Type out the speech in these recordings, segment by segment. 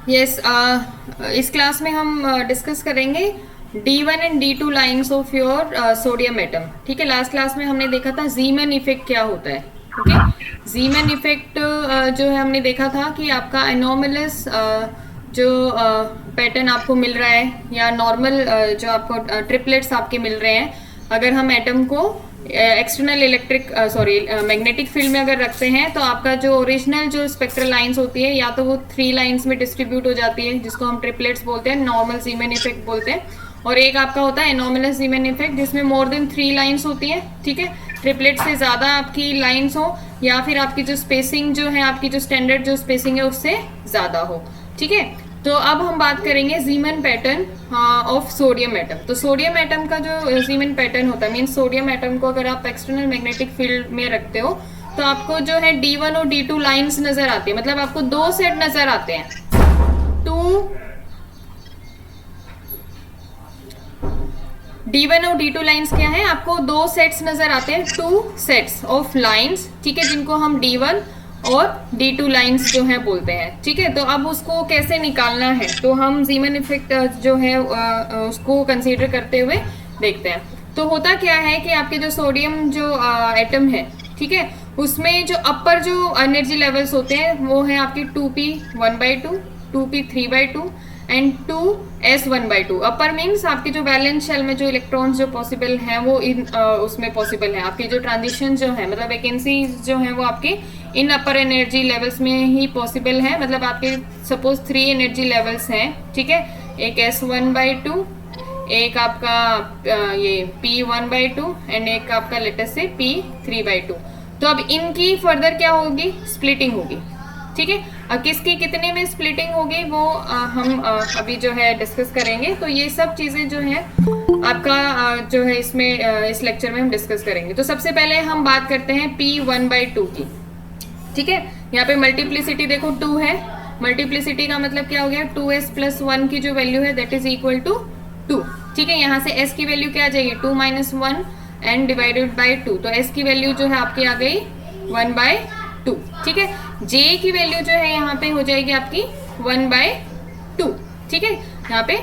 Yes, इस class में हम डिस्कस करेंगे D1 and D2 lines of your sodium atom. ठीक है, लास्ट क्लास में हमने देखा था ज़ीमैन इफेक्ट क्या होता है। ओके, ज़ीमैन इफेक्ट जो है हमने देखा था कि आपका एनोमलस जो पैटर्न आपको मिल रहा है या नॉर्मल जो आपको ट्रिपलेट्स आपके मिल रहे हैं, अगर हम एटम को एक्सटर्नल मैग्नेटिक फील्ड में अगर रखते हैं तो आपका जो ओरिजिनल जो स्पेक्ट्रल लाइंस होती है या तो वो 3 लाइंस में डिस्ट्रीब्यूट हो जाती है, जिसको हम ट्रिपलेट्स बोलते हैं, नॉर्मल ज़ीमैन इफेक्ट बोलते हैं, और एक आपका होता है एनोमलस ज़ीमैन इफेक्ट जिसमें मोर देन 3 लाइंस होती हैं। ठीक है, ट्रिपलेट से ज़्यादा आपकी लाइंस हो या फिर आपकी जो स्पेसिंग जो है, आपकी जो स्टैंडर्ड जो स्पेसिंग है उससे ज़्यादा हो। ठीक है, तो अब हम बात करेंगे ज़ीमैन पैटर्न ऑफ सोडियम एटम। तो सोडियम एटम का जो ज़ीमैन पैटर्न होता है, मीन्स सोडियम एटम को अगर आप एक्सटर्नल मैग्नेटिक फील्ड में रखते हो तो आपको जो है D1 और D2 लाइंस नजर आती है, मतलब आपको 2 सेट नजर आते हैं। D1 और D2 लाइंस क्या है, आपको 2 सेट्स नजर आते हैं, 2 सेट्स ऑफ लाइंस। ठीक है, जिनको हम D1 और D2 लाइंस जो है बोलते हैं। ठीक है, तो अब उसको कैसे निकालना है, तो हम ज़ीमैन इफेक्ट जो है उसको कंसीडर करते हुए देखते हैं। तो होता क्या है कि आपके जो सोडियम जो एटम है, ठीक है, उसमें जो अपर जो एनर्जी लेवल्स होते हैं वो है आपकी 2p 1/2, 2p 3/2 and 2s 1/2। Upper means आपके जो वैलेंस शेल में जो इलेक्ट्रॉन्स जो पॉसिबल हैं वो इन उसमें पॉसिबल है। आपके जो ट्रांजिशन जो है, मतलब वैकेंसी जो है वो आपके इन अपर एनर्जी लेवल्स में ही पॉसिबल है। मतलब आपके सपोज 3 एनर्जी लेवल्स हैं, ठीक है, एक S 1/2, एक आपका ये P 1/2 एंड एक आपका लेटेस्ट से P 3/2। तो अब इनकी फर्दर क्या होगी, स्प्लिटिंग होगी। ठीक है, अब किसकी कितने में स्प्लिटिंग होगी वो हम अभी जो है डिस्कस करेंगे। तो ये सब चीजें जो है आपका जो है इसमें इस लेक्चर में हम डिस्कस करेंगे। तो सबसे पहले हम बात करते हैं P 1/2 की। ठीक है, यहाँ पे मल्टीप्लिसिटी देखो 2 है, मल्टीप्लिसिटी का मतलब क्या हो गया, 2s + 1 की जो वैल्यू है दैट इज इक्वल टू 2। ठीक है, यहाँ से s की वैल्यू क्या आ जाएगी, 2 - 1 एंड डिवाइडेड बाई 2, तो s की वैल्यू जो है आपकी आ गई 1/2। ठीक है, j की वैल्यू जो है यहाँ पे हो जाएगी आपकी 1/2। ठीक है, यहाँ पे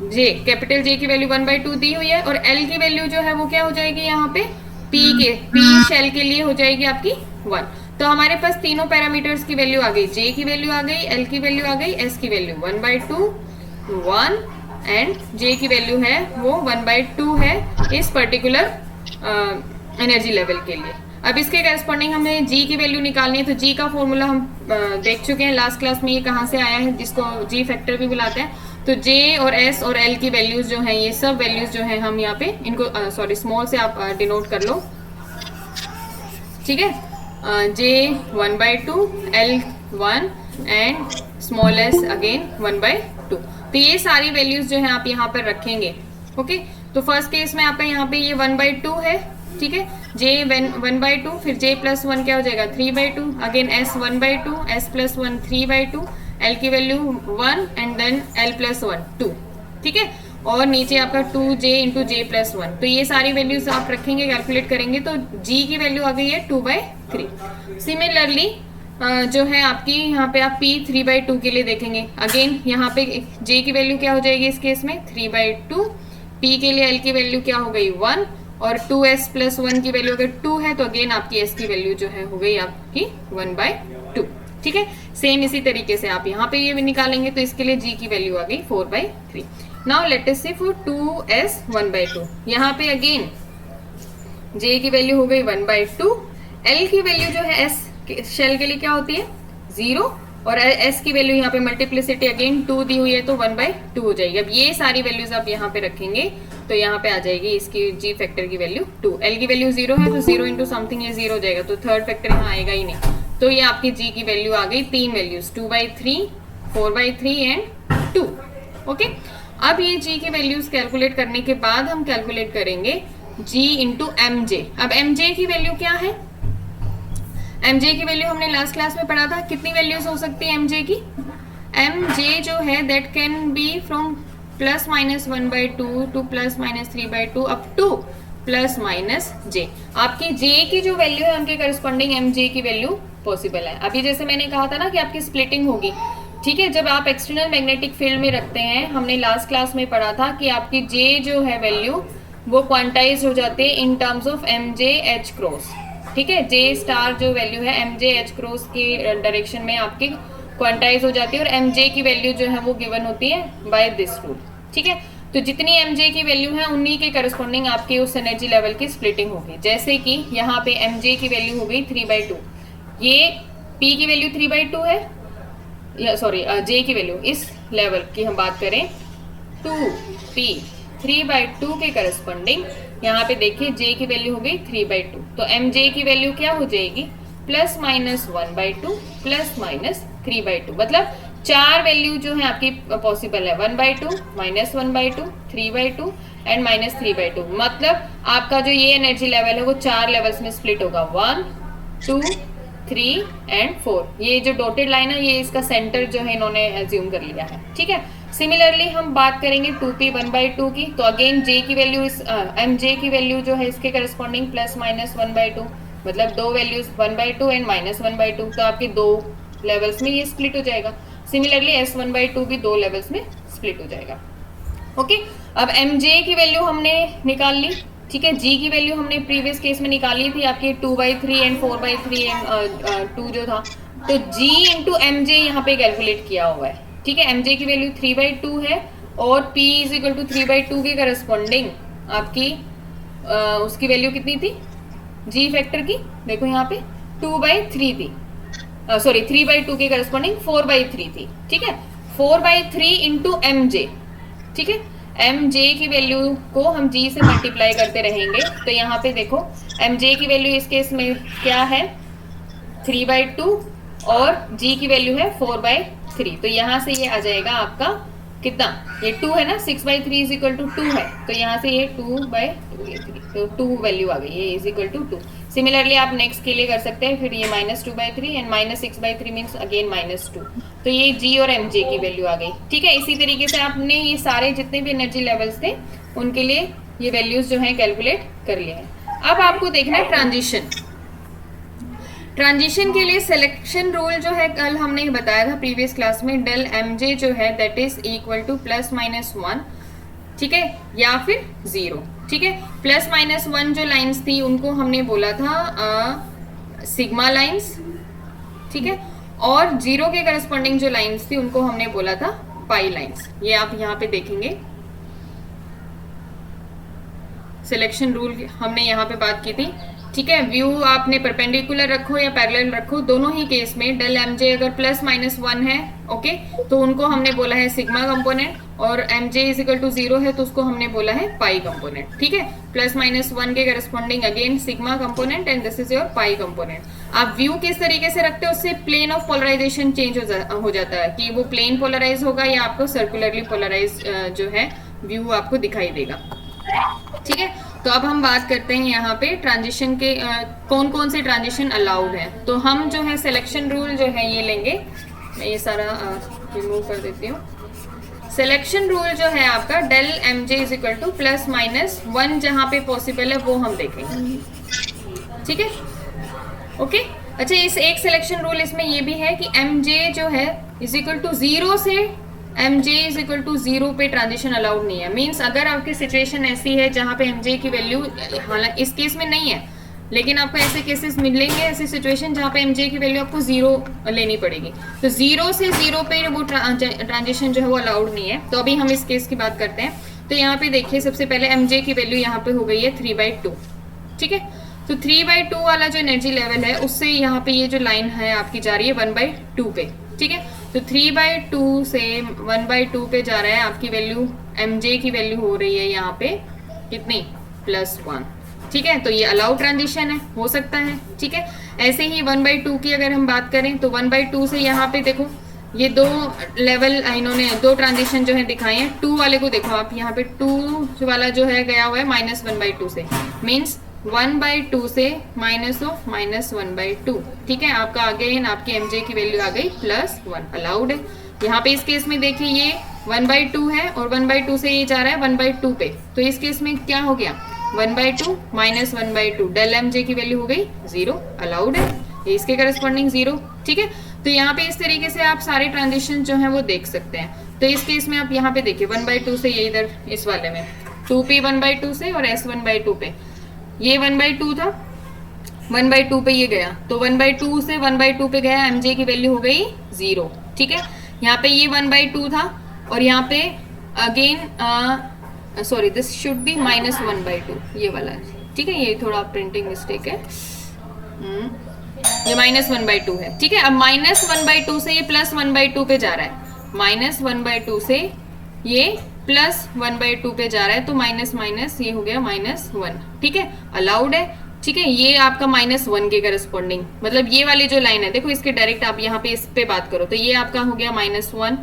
j कैपिटल J की वैल्यू 1/2 दी हुई है, और l की वैल्यू जो है वो क्या हो जाएगी यहाँ पे p शेल के लिए हो जाएगी आपकी 1। तो हमारे पास तीनों पैरामीटर्स की वैल्यू आ गई, j की वैल्यू आ गई, l की वैल्यू आ गई, s की वैल्यू 1/2 1 एंड j की वैल्यू है वो 1/2 है इस पर्टिकुलर एनर्जी लेवल के लिए। अब इसके करस्पॉन्डिंग हमें g की वैल्यू निकालनी है। तो g का फॉर्मूला हम देख चुके हैं लास्ट क्लास में, ये कहाँ से आया है, जिसको g फैक्टर भी बुलाते हैं। तो j और s और l की वैल्यूज जो हैं, ये सब वैल्यूज जो हैं हम यहाँ पे इनको स्मॉल से आप डिनोट कर लो। ठीक है, j 1/2, l 1 and small s again 1/2। तो ये सारी वैल्यूज जो है आप यहाँ पर रखेंगे। ओके, तो फर्स्ट केस में आपका यहाँ पे ये 1/2 है। ठीक है, j 1/2, फिर j + 1 क्या हो जाएगा 3/2, अगेन s 1/2, s + 1 3/2, l की वैल्यू 1 एंड देन l + 1 2। ठीक है, और नीचे आपका 2j × j + 1। तो ये सारी वैल्यूज आप रखेंगे, कैलकुलेट करेंगे, तो g की वैल्यू आ गई है 2/3। सिमिलरली जो है आपकी यहाँ पे आप P 3/2 के लिए देखेंगे, अगेन यहाँ पे j की वैल्यू क्या हो जाएगी इस केस में 3/2, P के लिए l की वैल्यू क्या हो गई 1, और 2s + 1 की वैल्यू अगर 2 है तो अगेन आपकी s की वैल्यू जो है हो गई आपकी 1/2। ठीक है, सेम इसी तरीके से आप यहाँ पे ये भी निकालेंगे, तो इसके लिए g की वैल्यू आ गई 4/3। Now let us see for 2s 1/2, यहाँ पे अगेन j की वैल्यू हो गई 1/2, l की वैल्यू जो है s शेल के लिए क्या होती है 0, और s की वैल्यू यहाँ पे मल्टीप्लिसिटी अगेन 2 दी हुई है तो 1/2 हो जाएगी। अब ये सारी वैल्यूज आप यहाँ पे रखेंगे तो यहाँ पे आ जाएगी इसकी g फैक्टर की वैल्यू 2, l की वैल्यू 0 है तो 0 × समथिंग ये 0 हो जाएगा, तो थर्ड फैक्टर यहाँ आएगा ही नहीं। तो ये आपकी g की वैल्यू आ गई 3 वैल्यूज 2/3, 4/3 एंड 2। ओके, अब ये g की वैल्यूज कैलकुलेट करने के बाद हम कैलकुलेट करेंगे g × mj। अब mj की वैल्यू क्या है, mj की वैल्यू हमने लास्ट क्लास में पढ़ा था, कितनी वैल्यूज हो सकती है mj की, mj जो है that can be from +- 1/2 to +- 3/2 up to +- j। आपकी j की जो वैल्यू है उनके करस्पॉन्डिंग mj की वैल्यू पॉसिबल है। अभी जैसे मैंने कहा था ना कि आपकी स्प्लिटिंग होगी, ठीक है, जब आप एक्सटर्नल मैग्नेटिक फील्ड में रखते हैं, हमने लास्ट क्लास में पढ़ा था कि आपकी जे जो है वैल्यू वो क्वांटाइज हो जाती है in terms of M J H cross. ठीक है, जे स्टार जो वैल्यू है एम जे एच क्रॉस की डायरेक्शन में आपकी क्वांटाइज हो जाती है और एम जे की वैल्यू जो है वो गिवन होती है बाय दिस रूल। ठीक है, तो जितनी एम जे की वैल्यू है उन्हीं के करस्पॉन्डिंग आपकी उस एनर्जी लेवल की स्प्लिटिंग होगी। जैसे कि यहाँ पे एम जे की वैल्यू हो गई 3/2, ये पी की वैल्यू 3/2 है, या सॉरी जे की वैल्यू इस लेवल की हम बात करें 2p 3/2 के करस्पॉन्डिंग यहाँ पे देखिए जे की वैल्यू हो गई 3/2, तो एम जे की वैल्यू क्या हो जाएगी ±1/2 ±3/2, मतलब चार वैल्यू जो है आपकी पॉसिबल है 1/2 -1/2 3/2 एंड -3/2। मतलब आपका जो ये एनर्जी लेवल है वो चार लेवल्स में स्प्लिट होगा 1 2 3 एंड 4। ये जो डॉटेड लाइन है ये इसका सेंटर जो है इन्होंने एज्यूम कर लिया है। ठीक है, सिमिलरली हम बात करेंगे 2p 1/2 की, तो अगेन जे की वैल्यू इस एम जे की वैल्यू जो है इसके करस्पॉन्डिंग ±1/2, मतलब दो वैल्यूज 1/2 एंड -1/2, तो आपके दो लेवल्स में ये स्प्लिट हो जाएगा। सिमिलरली S1/2 भी दो लेवल्स में स्प्लिट हो जाएगा। ओके, अब एम जे की वैल्यू हमने निकाल ली। ठीक है, जी की वैल्यू हमने प्रीवियस केस में निकाली थी आपकी 2/3 एंड 4/3 एंड 2 जो था, तो जी इंटू एम जे यहाँ पे कैलकुलेट किया हुआ है। ठीक है, एम जे की वैल्यू 3/2 है और P = 3/2 के करस्पॉन्डिंग आपकी उसकी वैल्यू कितनी थी जी फैक्टर की, देखो यहाँ पे 2/3 थी, सॉरी 3/2 के करस्पॉन्डिंग 4/3 थी। ठीक है, 4/3 इंटू एम जे। ठीक है, एम जे की वैल्यू को हम जी से मल्टीप्लाई करते रहेंगे, तो यहाँ पे देखो एम जे की वैल्यू इस केस में क्या है 3/2 और जी की वैल्यू है 4/3, तो यहाँ से ये आ जाएगा आपका कितना, ये 2 है ना, 6/3 = 2 है, तो यहाँ से ये 2/3, तो 2 वैल्यू आ गई, ये = 2। सिमिलरली आप नेक्स्ट के लिए कर सकते हैं, फिर ये -2/3 एंड -6/3 मीन्स अगेन -2, तो ये जी और एम जे की वैल्यू आ गई। ठीक है, इसी तरीके से आपने ये सारे जितने भी एनर्जी लेवल्स थे उनके लिए ये वैल्यूज जो है कैलकुलेट कर लिए हैं। अब आपको देखना है ट्रांजिशन। ट्रांजिशन के लिए सिलेक्शन रूल जो है कल हमने बताया था प्रीवियस क्लास में, डेल एम जे जो है दैट इज इक्वल टू ±1, ठीक है, या फिर 0। ठीक है, ±1 जो लाइंस थी उनको हमने बोला था सिग्मा लाइंस। ठीक है, और 0 के करस्पॉन्डिंग जो लाइंस थी उनको हमने बोला था पाई लाइंस। ये आप यहाँ पे देखेंगे सिलेक्शन रूल हमने यहाँ पे बात की थी। ठीक है, व्यू आपने परपेंडिकुलर रखो या पैरेलल रखो, दोनों ही केस में डेल एम जे अगर ±1 है, ओके, तो उनको हमने बोला है सिग्मा कंपोनेंट, और एम जे = 0 है तो उसको हमने बोला है पाई कंपोनेंट। ठीक है, ±1 के corresponding again sigma component and this is your pi component. आप व्यू किस तरीके से रखते हो उससे प्लेन ऑफ पोलराइजेशन चेंज हो जाता है कि वो प्लेन पोलराइज होगा या आपको सर्कुलरली पोलराइज जो है व्यू आपको दिखाई देगा। ठीक है, तो अब हम बात करते हैं यहाँ पे ट्रांजिशन के कौन कौन से ट्रांजिशन अलाउड है। तो हम जो है सिलेक्शन रूल जो है ये लेंगे, मैं ये सारा रिमूव कर देती हूँ। सिलेक्शन रूल जो है आपका डेल एम जे = ±1 जहाँ पे पॉसिबल है वो हम देखेंगे। ठीक है, ओके। अच्छा, इस एक सिलेक्शन रूल इसमें ये भी है कि एम जे जो है = 0 से एम जे = 0 पे ट्रांजिशन अलाउड नहीं है। मीन्स अगर आपकी सिचुएशन ऐसी है जहाँ पे एम जे की वैल्यू, हालांकि इस केस में नहीं है लेकिन आपको ऐसे केसेस मिलेंगे, ऐसी सिचुएशन जहाँ पे एम जे की वैल्यू आपको 0 लेनी पड़ेगी, तो 0 से 0 पे वो ट्रांजिशन जो है वो अलाउड नहीं है। तो अभी हम इस केस की बात करते हैं। तो यहाँ पे देखिए सबसे पहले एम जे की वैल्यू यहाँ पे हो गई है 3/2। ठीक है, तो 3/2 वाला जो एनर्जी लेवल है उससे यहाँ पे ये जो लाइन है आपकी जा रही है 1/2 पे। ठीक है, तो 3/2 से 1/2 पे जा रहा है, आपकी वैल्यू एम जे की वैल्यू हो रही है यहाँ पे कितनी +1। ठीक है, तो ये अलाउ ट्रांजिशन है, हो सकता है। ठीक है, ऐसे ही 1/2 की अगर हम बात करें तो 1/2 से यहाँ पे देखो ये दो लेवल इन्होंने दो ट्रांजिशन जो है दिखाए हैं। 2 वाले को देखो आप, यहाँ पे 2 वाला जो है गया हुआ है -1/2 से, मीन्स 1/2 से -1/2। ठीक है, आपका अगेन आपकी एम जे की वैल्यू आ गई +1, अलाउड है। यहाँ पे इस केस में देखिए ये 1/2 है और 1/2 से ये जा रहा है 1/2 पे, तो इस केस में क्या हो गया 1/2 -1/2, डेल एम जे की वैल्यू हो गई 0, अलाउड है, ये इसके करस्पॉन्डिंग 0। ठीक है, तो यहाँ पे इस तरीके से आप सारे ट्रांजिशन जो है वो देख सकते हैं। तो इस केस में आप यहाँ पे देखिए 1/2 से ये इधर इस वाले में 2p 1/2 से और s 1/2 पे, ये 1/2 था, 1/2 पे ये गया, तो 1/2 से 1/2 पे गया, mj की वैल्यू हो गई 0। ठीक है, यहाँ पे ये 1/2 था और यहाँ पे again sorry this should be -1/2 ये वाला। ठीक है, ये थोड़ा प्रिंटिंग मिस्टेक है, ये -1/2 है। ठीक है, अब -1/2 से ये +1/2 पे जा रहा है, -1/2 से ये +1/2 पे जा रहा है, तो माइनस माइनस ये हो गया -1। ठीक है, अलाउड है। ठीक है, ये आपका -1 के करस्पॉन्डिंग, मतलब ये वाली जो लाइन है देखो, इसके डायरेक्ट आप यहाँ पे इस पे बात करो तो ये आपका हो गया -1।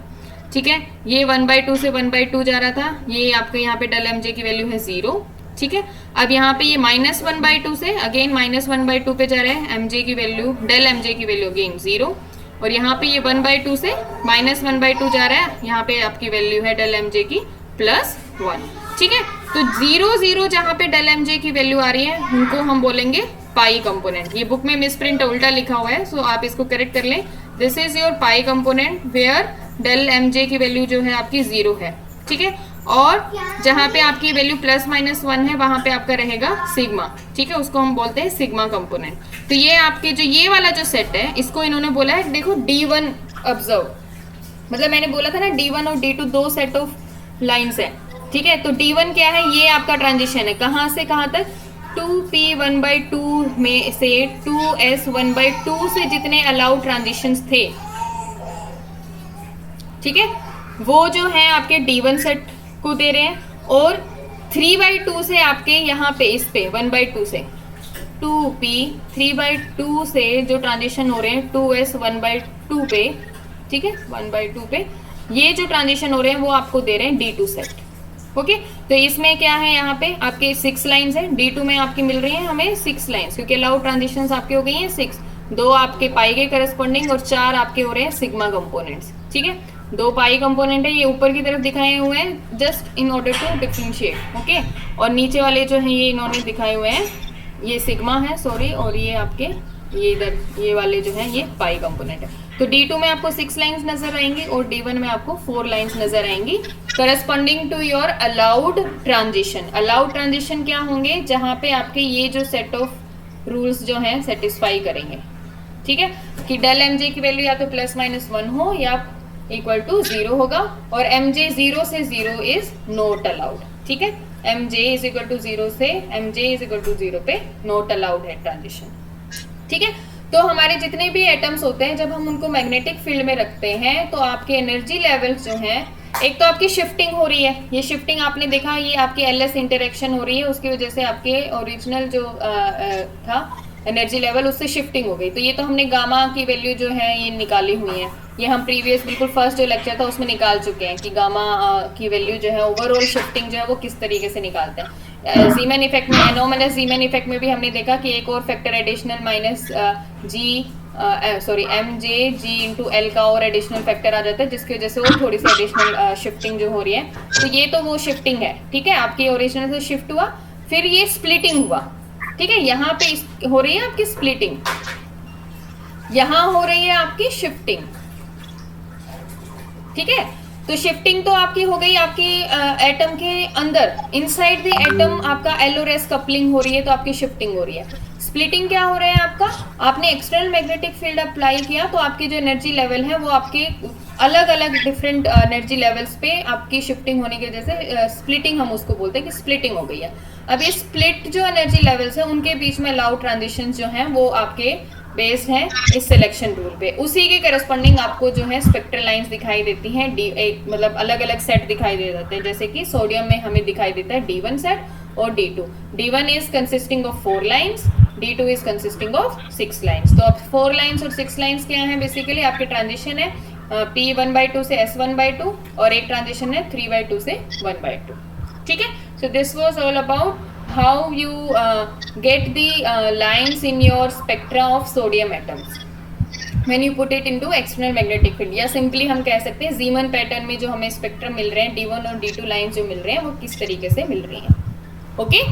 ठीक है, ये 1/2 से 1/2 जा रहा था, ये आपके यहाँ पे डेल mj की वैल्यू है 0। ठीक है, अब यहाँ पे ये -1/2 से अगेन -1/2 पे जा रहा है, mj की वैल्यू डेल mj की वैल्यू अगेन 0, और यहाँ पे ये 1/2 से -1/2 जा रहा है, यहाँ पे आपकी वैल्यू है डेल mj की +1। ठीक है, तो 0 0 जहाँ पे डेल mj की वैल्यू आ रही है उनको हम बोलेंगे पाई कंपोनेंट। ये बुक में मिसप्रिंट उल्टा लिखा हुआ है, सो आप इसको करेक्ट कर लें। This is your pi component where del mj की वैल्यू जो है आपकी 0 है। ठीक है, और जहाँ पे आपकी वैल्यू +-1 है वहां पे आपका रहेगा सिग्मा। ठीक है, उसको हम बोलते हैं सिग्मा कंपोनेंट। तो ये आपके जो ये वाला जो सेट है इसको इन्होंने बोला है, देखो D1 ऑब्जर्व, मतलब मैंने बोला था ना D1 और D2 दो सेट ऑफ लाइंस है। ठीक है, तो D1 क्या है, ये आपका ट्रांजिशन है कहाँ से कहाँ तक, 2p 1/2 में से 2s 1/2 से जितने अलाउड ट्रांजिशंस थे, ठीक है, वो जो है आपके D1 सेट को दे रहे हैं, और 3/2 से आपके यहाँ पे इस पे 1/2 से 2p 3/2 से जो ट्रांजिशन हो रहे हैं 2s 1/2 पे, ठीक है 1/2 पे ये जो ट्रांजिशन हो रहे हैं वो आपको दे रहे हैं D2 सेट। ओके, तो इसमें क्या है, यहाँ पे आपके 6 लाइंस है, D2 में आपकी मिल रही है हमें 6 लाइंस, क्योंकि अलाउड ट्रांजिशंस आपके हो गई हैं 6, 2 आपके पाई के करस्पॉन्डिंग और 4 आपके हो रहे हैं सिग्मा कंपोनेंट्स। ठीक है, 2 पाई कंपोनेंट है, ये ऊपर की तरफ दिखाए हुए हैं just in order to differentiate. Okay, और नीचे वाले जो है ये इन्होंने दिखाए हुए हैं, ये सिग्मा है सॉरी, और ये आपके ये इधर ये वाले जो है ये पाई कंपोनेंट है। तो D2 में आपको 6 लाइंस नजर आएंगी और D1 में आपको 4 लाइंस नजर आएंगी corresponding to your allowed transition. Allowed transition क्या होंगे, जहां पे आपके ये जो सेट ऑफ रूल्स जो हैं सेटिस्फाई करेंगे। ठीक है, कि डेल mj की वैल्यू या तो +-1 हो या इक्वल टू 0 होगा, और mj 0 से 0 इज नॉट अलाउड। ठीक है, mj इज इक्वल टू 0 से mj इज इक्वल टू 0 पे नॉट अलाउड है ट्रांजिशन। ठीक है, तो हमारे जितने भी एटम्स होते हैं जब हम उनको मैग्नेटिक फील्ड में रखते हैं तो आपके एनर्जी लेवल्स जो हैं, एक तो आपकी शिफ्टिंग हो रही है, ये शिफ्टिंग आपने देखा ये आपकी LS इंटरेक्शन हो रही है, उसकी वजह से आपके ओरिजिनल जो था एनर्जी लेवल उससे शिफ्टिंग हो गई। तो ये तो हमने गामा की वैल्यू जो है ये निकाली हुई है, ये हम प्रीवियस बिल्कुल फर्स्ट जो लेक्चर था उसमें निकाल चुके हैं कि गामा की वैल्यू जो है ओवरऑल शिफ्टिंग जो है वो किस तरीके से निकालते हैं। जीमैन इफेक्ट में, एनोमलस जीमैन इफेक्ट में भी हमने देखा कि एक और factor additional mj g into L का और एडिशनल फैक्टर आ जाता है, जिसकी वजह से और थोड़ी सी एडिशनल शिफ्टिंग जो हो रही है। तो ये तो वो शिफ्टिंग है। ठीक है, आपकी ओरिजिनल से शिफ्ट हुआ, फिर ये स्प्लिटिंग हुआ। ठीक है, यहाँ पे हो रही है आपकी स्प्लिटिंग, यहाँ हो रही है आपकी शिफ्टिंग। ठीक है, तो शिफ्टिंग तो आपकी हो गई आपकी एटम के अंदर, इनसाइड द एटम आपका एल और एस कपलिंग हो रही है, तो आपकी शिफ्टिंग हो रही है। स्प्लिटिंग क्या हो रहा है आपका, आपने एक्सटर्नल मैग्नेटिक फील्ड अप्लाई किया तो आपकी जो एनर्जी लेवल है वो आपके अलग अलग डिफरेंट एनर्जी लेवल्स पे आपकी शिफ्टिंग होने की वजह से स्प्लिटिंग हम उसको बोलते हैं कि स्प्लिटिंग हो गई है। अब ये स्प्लिट जो एनर्जी लेवल्स है उनके बीच में अलाउड ट्रांजिशंस जो हैं वो आपके बेस्ड हैं इस सिलेक्शन रूल पे। उसी के करस्पॉन्डिंग आपको जो है स्पेक्ट्रल लाइंस दिखाई देती हैं, मतलब अलग अलग सेट दिखाई दे जाते हैं, जैसे कि सोडियम में हमें दिखाई देता है D1 सेट और D2। D1 is consisting of 4 lines, D2 is consisting of 6 lines. तो अब 4 लाइंस और 6 लाइंस क्या है, बेसिकली आपके ट्रांजिशन है P 1/2 से S 1/2 और एक ट्रांजिशन है 3/2 से 1/2। ठीक है, so this was all about how you get the lines in your spectra of sodium atoms when you put it into external magnetic field, या सिंपली हम कह सकते हैं जीमन पैटर्न में जो हमें स्पेक्ट्रम मिल रहे हैं D1 और D2 लाइंस जो मिल रहे हैं वो किस तरीके से मिल रही हैं। ओके